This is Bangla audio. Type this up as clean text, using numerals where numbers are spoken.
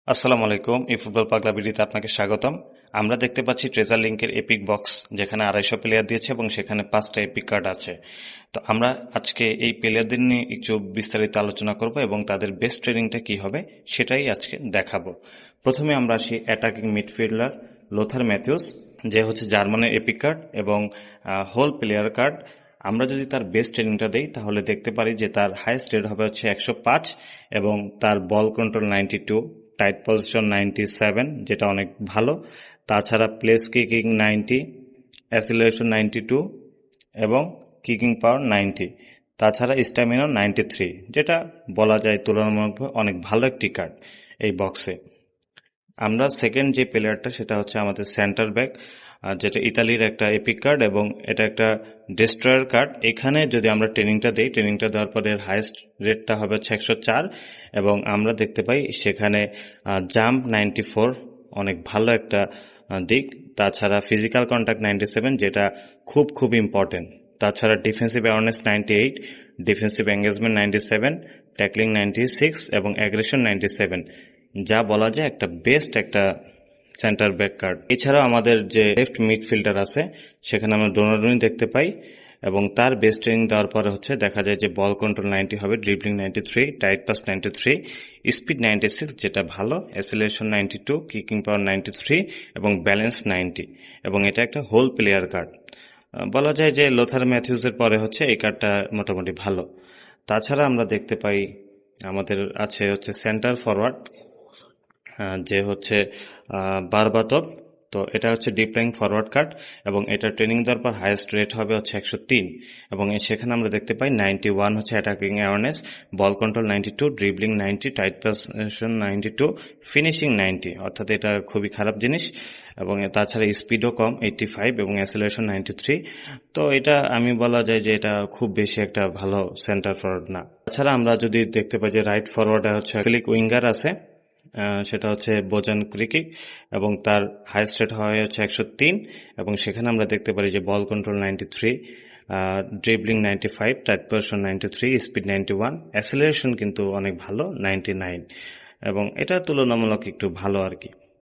আসসালামু আলাইকুম। এই ফুটবল পাগলা ভিডিওতে আপনাকে স্বাগতম। আমরা দেখতে পাচ্ছি ট্রেজার লিংকের এপিক বক্স, যেখানে 250 প্লেয়ার দিয়েছে এবং সেখানে 5টা এপিক কার্ড আছে। তো আমরা আজকে এই প্লেয়ারদের নিয়ে একটু বিস্তারিত আলোচনা করব এবং তাদের বেস্ট ট্রেনিংটা কি হবে সেটাই আজকে দেখাবো। প্রথমে আমরা আসি অ্যাটাকিং মিডফিল্ডার লোথার ম্যাথিউস, যে হচ্ছে জার্মানের এপিক কার্ড এবং হোল প্লেয়ার কার্ড। আমরা যদি তার বেস্ট ট্রেনিংটা দেই তাহলে দেখতে পারি যে তার হাইয়েস্ট রেট হবে হচ্ছে 105 এবং তার বল কন্ট্রোল 92, টাইট পজিশন 97, যেটা অনেক ভালো। তাছাড়া প্লেস কিকিং 90, অ্যাসিলারেশন 92 এবং কিকিং পাওয়ার 90। তাছাড়া স্ট্যামিনা 93, যেটা বলা যায় তুলনামূলকভাবে অনেক ভালো একটি কার্ড এই বক্সে। আমরা সেকেন্ড যে প্লেয়ারটা সেটা হচ্ছে আমাদের সেন্টার ব্যাক, যেটা ইতালির একটা এপিক কার্ড এবং এটা একটা ডিস্ট্রয়ার কার্ড। এখানে যদি আমরা ট্রেনিংটা দেই, ট্রেনিংটা দেওয়ার পরে এর হাইয়েস্ট রেটটা হবে হচ্ছে 104 এবং আমরা দেখতে পাই সেখানে জাম্প 94, অনেক ভালো একটা দিক। তাছাড়া ফিজিক্যাল কন্ট্যাক্ট 97, যেটা খুব ইম্পর্টেন্ট। তাছাড়া defensive awareness 98, defensive engagement 97, tackling 96 এবং অ্যাগ্রেশন 97, যা বলা যায় একটা বেস্ট একটা সেন্টার ব্যাক কার্ড। এছাড়াও আমাদের যে লেফট মিডফিল্ডার আছে সেখানে আমরা ডোনারুনি দেখতে পাই এবং তার বেস্ট ট্রেনিং দেওয়ার পরে হচ্ছে দেখা যায় যে বল কন্ট্রোল 90 হবে, ড্রিবলিং 93, টাইট পাস 93, স্পিড 96, যেটা ভালো, অ্যাসিলারেশন 92, কিকিং পাওয়ার 93 এবং ব্যালেন্স 90 এবং এটা একটা হোল প্লেয়ার কার্ড। বলা যায় যে লোথার ম্যাথিউসের পরে হচ্ছে এই কার্ডটা মোটামুটি ভালো। তাছাড়া আমরা দেখতে পাই আমাদের আছে হচ্ছে সেন্টার ফরওয়ার্ড, যে হচ্ছে বারবাতভ। তো এটা হচ্ছে ডিপ লাইং ফরওয়ার্ড কার্ড এবং এটা ট্রেনিং দেওয়ার পর হাইয়েস্ট রেট হবে হচ্ছে 103 এবং সেখানে আমরা দেখতে পাই 91 হচ্ছে attacking awareness, ball control 92, dribbling 90, tight position 92, finishing 90, অর্থাৎ এটা খুবই খারাপ জিনিস। এবং তাছাড়া স্পিডও কম 85 এবং অ্যাসিলারেশন 93। তো এটা আমি বলা যায় যে এটা খুব বেশি একটা ভালো সেন্টার ফরওয়ার্ড না। তাছাড়া আমরা যদি দেখতে পাই যে রাইট ফরওয়ার্ডে হচ্ছে ক্লিক উইঙ্গার আছে, সেটা হচ্ছে বোজান ক্রিকিক এবং তার হাইয়েস্ট রেট হয় হচ্ছে 103 এবং সেখানে আমরা দেখতে পারি যে ball control 93, dribbling 95, tight position 93, speed 91, অ্যাসিলারেশন কিন্তু অনেক ভালো 99 এবং এটা তুলনামূলক একটু ভালো আর কি।